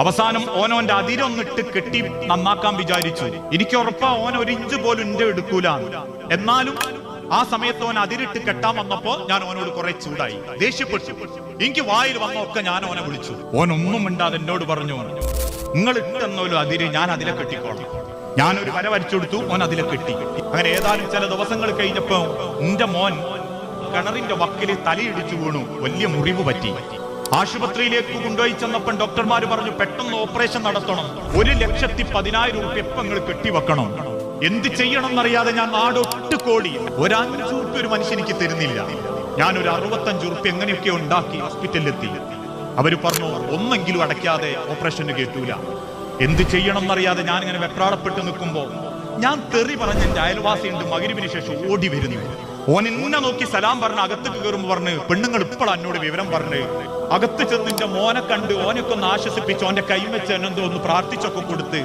അവസാനം ഓനോന്റെ അതിരൊന്നിട്ട് കെട്ടി നന്നാക്കാൻ വിചാരിച്ചു. എനിക്ക് ഉറപ്പാ ഓൻ ഒരു ഇഞ്ച് പോലും എന്റെ എടുക്കൂല. എന്നാലും ആ സമയത്ത് ഓൻ അതിരിട്ട് കെട്ടാൻ വന്നപ്പോ ഞാൻ ഓനോട് കുറെ ചൂടായി, ദേഷ്യപ്പെട്ടു. എനിക്ക് വായിൽ വന്നൊക്കെ ഞാൻ ഓനെ വിളിച്ചു. ഓൻ ഒന്നും മിണ്ടാതെ എന്നോട് പറഞ്ഞു, നിങ്ങൾ ഇട്ടെന്നോലും അതിര് ഞാൻ അതിലെ കെട്ടിക്കോളാം. ഞാനൊരു വര വരച്ചു കൊടുത്തു, ഓൻ അതിലെ കെട്ടി. അങ്ങനെ ഏതാനും ചില ദിവസങ്ങൾ കഴിഞ്ഞപ്പോ എന്റെ മോൻ കിണറിന്റെ വക്കില് തലയിടിച്ചു വീണു, വലിയ മുറിവ് പറ്റി. ആശുപത്രിയിലേക്ക് കൊണ്ടുപോയി ചെന്നപ്പോൾ ഡോക്ടർമാർ പറഞ്ഞു, പെട്ടെന്ന് ഓപ്പറേഷൻ നടത്തണം, 1,10,000 രൂപ ഇപ്പം നിങ്ങൾ കെട്ടിവെക്കണം. എന്ത് ചെയ്യണം എന്നറിയാതെ ഞാൻ നാടൊട്ട് കോടി. ഒരു 5 രൂപ ഒരു മനുഷ്യനിക്ക് തരുന്നില്ല. ഞാനൊരു 65 രൂപ എങ്ങനെയൊക്കെ ഉണ്ടാക്കി ഹോസ്പിറ്റലിലെത്തി. അവര് പറഞ്ഞു, ഒന്നെങ്കിലും അടയ്ക്കാതെ ഓപ്പറേഷന് കേട്ടൂല. എന്ത് ചെയ്യണം എന്നറിയാതെ ഞാൻ ഇങ്ങനെ വെപ്രാളപ്പെട്ട് നിൽക്കുമ്പോ ഞാൻ തെറി പറഞ്ഞ എന്റെ അയൽവാസി ഉണ്ട് മഗ്‌രിബിന് ശേഷം ഓടി വരുന്നു. ഓൻ എന്നെ നോക്കി സലാം പറഞ്ഞ് അകത്തേക്ക് കയറുമ്പോ പറഞ്ഞ്, പെണ്ണുങ്ങൾ ഇപ്പോൾ എന്നോട് വിവരം പറഞ്ഞ് അകത്ത് ചെന്നിന്റെ മോനെ കണ്ട് ഓനൊക്കെ ഒന്ന് ആശ്വസിപ്പിച്ച് ഓന്റെ കൈ വെച്ച് എന്നെന്തോ ഒന്ന് പ്രാർത്ഥിച്ചൊക്കെ കൊടുത്ത്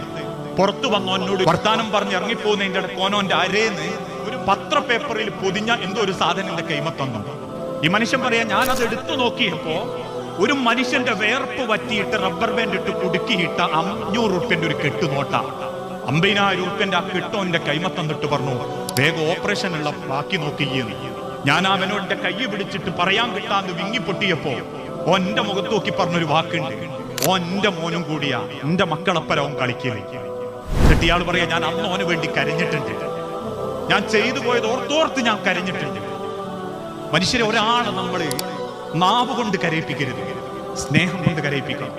പുറത്തു വന്നു. എന്നോട് വർത്താനം പറഞ്ഞ് ഇറങ്ങിപ്പോകുന്നതിന്റെ ഇടയ്ക്ക് ഓനോന്റെ അരേന്ന് ഒരു പത്രപേപ്പറിൽ പൊതിഞ്ഞ എന്തോ ഒരു സാധനം എന്റെ കൈമ തന്നു. ഈ മനുഷ്യൻ പറയാ, ഞാനത് എടുത്തു നോക്കിയപ്പോ ഒരു മനുഷ്യന്റെ വേർപ്പ് പറ്റിയിട്ട് റബ്ബർ ബാൻഡ് ഇട്ട് കുടുക്കിയിട്ട് 500 രൂപന്റെ ഒരു കെട്ടുനോട്ട. 50,000 രൂപന്റെ ആ കെട്ടോന്റെ കൈമ തന്നിട്ട് പറഞ്ഞു, വേഗം ഓപ്പറേഷനുള്ള ബാക്കി നോക്കിയെന്ന്. ഞാൻ അവനോന്റെ കൈ പിടിച്ചിട്ട് പറയാൻ കിട്ടാന്ന് വിങ്ങിപ്പൊട്ടിയപ്പോ ഓൻ എന്റെ മുഖത്ത് നോക്കി പറഞ്ഞൊരു വാക്കുണ്ട്, ഓൻ എന്റെ മോനും കൂടിയാ, എന്റെ മക്കളപ്പരവും കളിക്കല്. എന്നിട്ട് ഇയാൾ പറയാ, ഞാൻ അന്ന് ഓന് വേണ്ടി കരഞ്ഞിട്ടുണ്ട്, ഞാൻ ചെയ്തു പോയത് ഓർത്തോർത്ത് ഞാൻ കരഞ്ഞിട്ടുണ്ട്. മനുഷ്യരെ ഒരാളെ നമ്മള് നാവ് കൊണ്ട് കരയിപ്പിക്കരുത്, സ്നേഹം കൊണ്ട് കരയിപ്പിക്കണം.